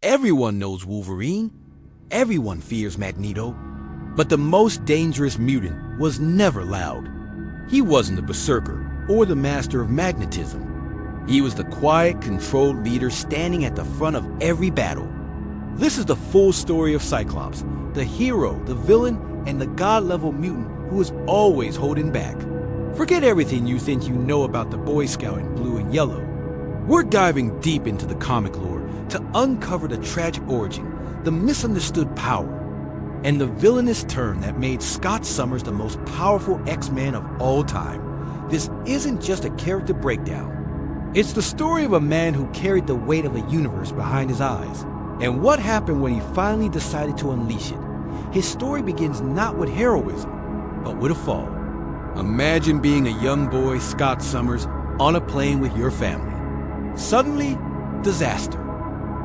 Everyone knows Wolverine. Everyone fears Magneto. But the most dangerous mutant was never loud. He wasn't a berserker or the master of magnetism. He was the quiet, controlled leader standing at the front of every battle. This is the full story of Cyclops, the hero, the villain, and the god-level mutant who is always holding back. Forget everything you think you know about the Boy Scout in blue and yellow. We're diving deep into the comic lore to uncover the tragic origin, the misunderstood power, and the villainous turn that made Scott Summers the most powerful X-Man of all time. This isn't just a character breakdown. It's the story of a man who carried the weight of a universe behind his eyes, and what happened when he finally decided to unleash it. His story begins not with heroism, but with a fall. Imagine being a young boy, Scott Summers, on a plane with your family. Suddenly, disaster.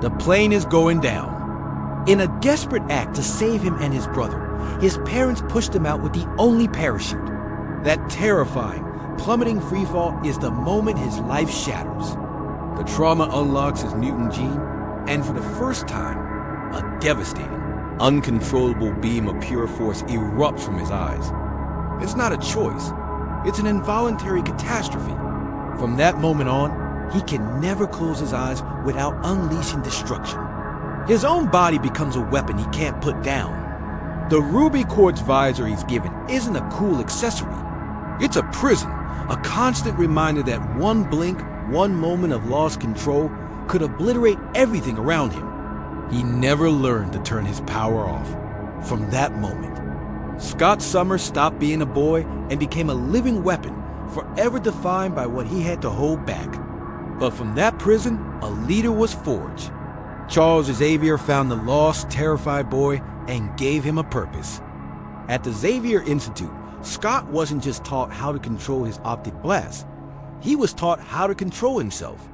The plane is going down. In a desperate act to save him and his brother, his parents pushed him out with the only parachute. That terrifying, plummeting freefall is the moment his life shatters. The trauma unlocks his mutant gene, and for the first time, a devastating, uncontrollable beam of pure force erupts from his eyes. It's not a choice. It's an involuntary catastrophe. From that moment on, he can never close his eyes without unleashing destruction. His own body becomes a weapon he can't put down. The ruby quartz visor he's given isn't a cool accessory. It's a prison, a constant reminder that one blink, one moment of lost control could obliterate everything around him. He never learned to turn his power off. From that moment, Scott Summers stopped being a boy and became a living weapon, forever defined by what he had to hold back. But from that prison, a leader was forged. Charles Xavier found the lost, terrified boy and gave him a purpose. At the Xavier Institute, Scott wasn't just taught how to control his optic blast. He was taught how to control himself.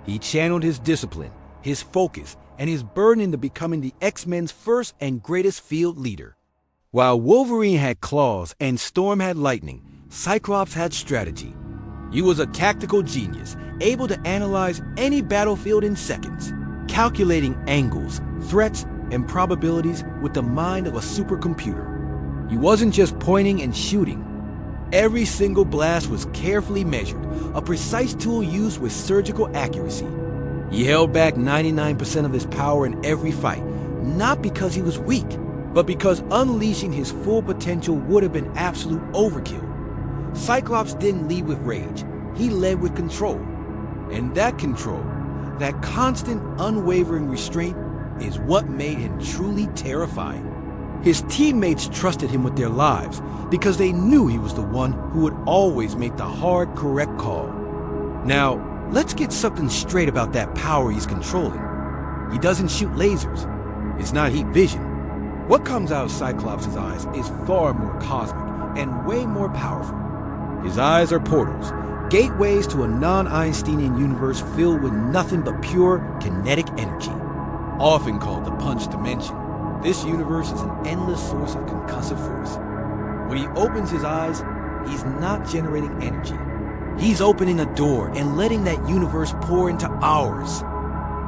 He channeled his discipline, his focus, and his burden into becoming the X-Men's first and greatest field leader. While Wolverine had claws and Storm had lightning, Cyclops had strategy. He was a tactical genius, able to analyze any battlefield in seconds, calculating angles, threats, and probabilities with the mind of a supercomputer. He wasn't just pointing and shooting. Every single blast was carefully measured, a precise tool used with surgical accuracy. He held back 99% of his power in every fight, not because he was weak, but because unleashing his full potential would have been absolute overkill. Cyclops didn't lead with rage, he led with control. And that control, that constant, unwavering restraint, is what made him truly terrifying. His teammates trusted him with their lives because they knew he was the one who would always make the hard, correct call. Now, let's get something straight about that power he's controlling. He doesn't shoot lasers. It's not heat vision. What comes out of Cyclops' eyes is far more cosmic and way more powerful. His eyes are portals, gateways to a non-Einsteinian universe filled with nothing but pure kinetic energy. Often called the punch dimension, this universe is an endless source of concussive force. When he opens his eyes, he's not generating energy. He's opening a door and letting that universe pour into ours.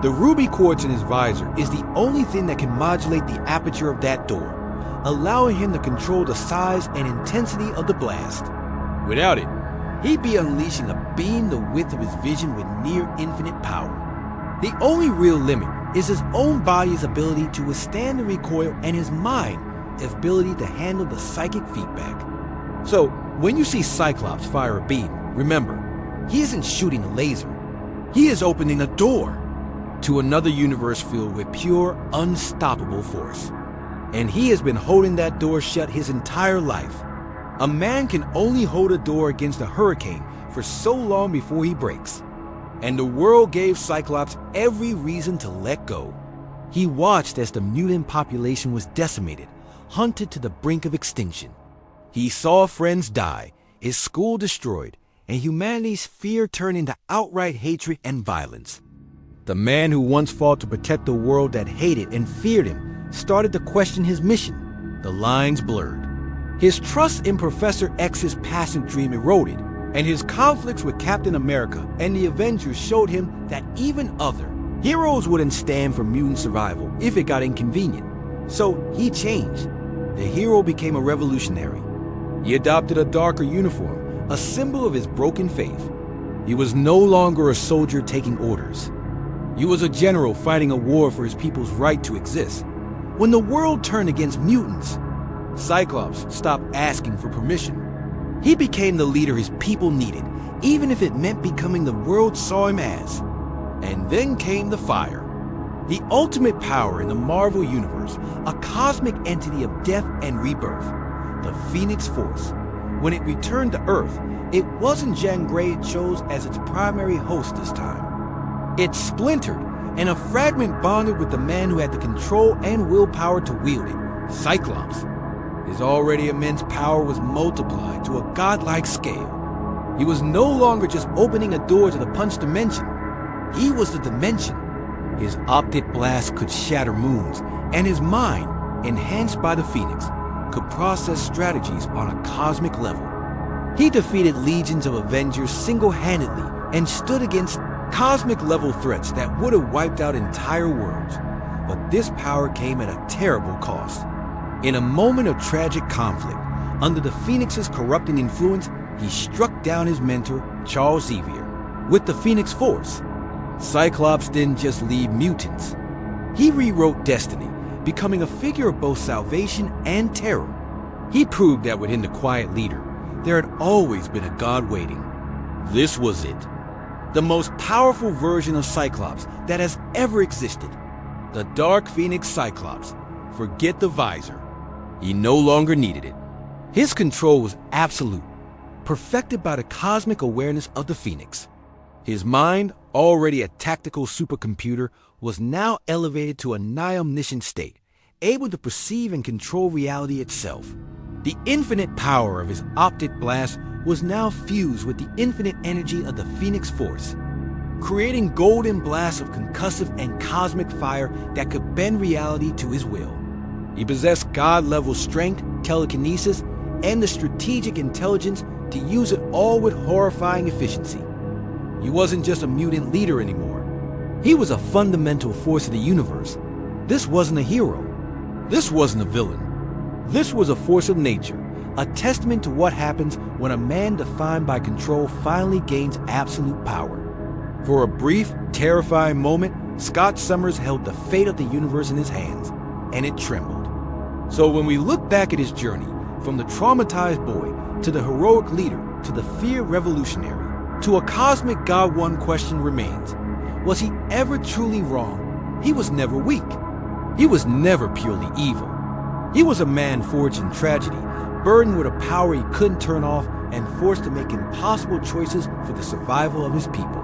The ruby quartz in his visor is the only thing that can modulate the aperture of that door, allowing him to control the size and intensity of the blast. Without it, he'd be unleashing a beam the width of his vision with near infinite power. The only real limit is his own body's ability to withstand the recoil and his mind's ability to handle the psychic feedback. So, when you see Cyclops fire a beam, remember, he isn't shooting a laser. He is opening a door to another universe filled with pure, unstoppable force. And he has been holding that door shut his entire life. A man can only hold a door against a hurricane for so long before he breaks. And the world gave Cyclops every reason to let go. He watched as the mutant population was decimated, hunted to the brink of extinction. He saw friends die, his school destroyed, and humanity's fear turn into outright hatred and violence. The man who once fought to protect a world that hated and feared him started to question his mission. The lines blurred. His trust in Professor X's passive dream eroded, and his conflicts with Captain America and the Avengers showed him that even other, Heroes wouldn't stand for mutant survival if it got inconvenient, so he changed. The hero became a revolutionary. He adopted a darker uniform, a symbol of his broken faith. He was no longer a soldier taking orders. He was a general fighting a war for his people's right to exist. When the world turned against mutants, Cyclops stopped asking for permission. He became the leader his people needed, even if it meant becoming the world saw him as. And then came the fire. The ultimate power in the Marvel Universe, a cosmic entity of death and rebirth, the Phoenix Force. When it returned to Earth, it wasn't Jean Grey it chose as its primary host this time. It splintered, and a fragment bonded with the man who had the control and willpower to wield it, Cyclops. His already immense power was multiplied to a godlike scale. He was no longer just opening a door to the punch dimension. He was the dimension. His optic blast could shatter moons, and his mind, enhanced by the Phoenix, could process strategies on a cosmic level. He defeated legions of avengers single-handedly and stood against cosmic-level threats that would have wiped out entire worlds. But this power came at a terrible cost. In a moment of tragic conflict, under the Phoenix's corrupting influence, he struck down his mentor, Charles Xavier, with the Phoenix Force. Cyclops didn't just lead mutants. He rewrote destiny, becoming a figure of both salvation and terror. He proved that within the quiet leader, there had always been a god waiting. This was it. The most powerful version of Cyclops that has ever existed. The Dark Phoenix Cyclops. Forget the visor. He no longer needed it. His control was absolute, perfected by the cosmic awareness of the Phoenix. His mind, already a tactical supercomputer, was now elevated to a nigh-omniscient state, able to perceive and control reality itself. The infinite power of his optic blast was now fused with the infinite energy of the Phoenix Force, creating golden blasts of concussive and cosmic fire that could bend reality to his will. He possessed god-level strength, telekinesis, and the strategic intelligence to use it all with horrifying efficiency. He wasn't just a mutant leader anymore. He was a fundamental force of the universe. This wasn't a hero. This wasn't a villain. This was a force of nature, a testament to what happens when a man defined by control finally gains absolute power. For a brief, terrifying moment, Scott Summers held the fate of the universe in his hands, and it trembled. So when we look back at his journey, from the traumatized boy, to the heroic leader, to the feared revolutionary, to a cosmic God, one question remains. Was he ever truly wrong? He was never weak. He was never purely evil. He was a man forged in tragedy, burdened with a power he couldn't turn off and forced to make impossible choices for the survival of his people.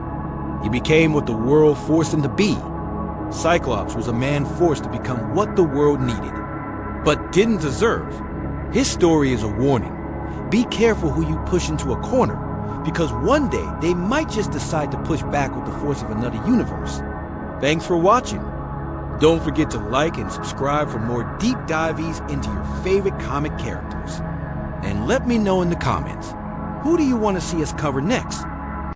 He became what the world forced him to be. Cyclops was a man forced to become what the world needed, but didn't deserve. His story is a warning. Be careful who you push into a corner, because one day they might just decide to push back with the force of another universe. Thanks for watching. Don't forget to like and subscribe for more deep dives into your favorite comic characters. And let me know in the comments, who do you want to see us cover next?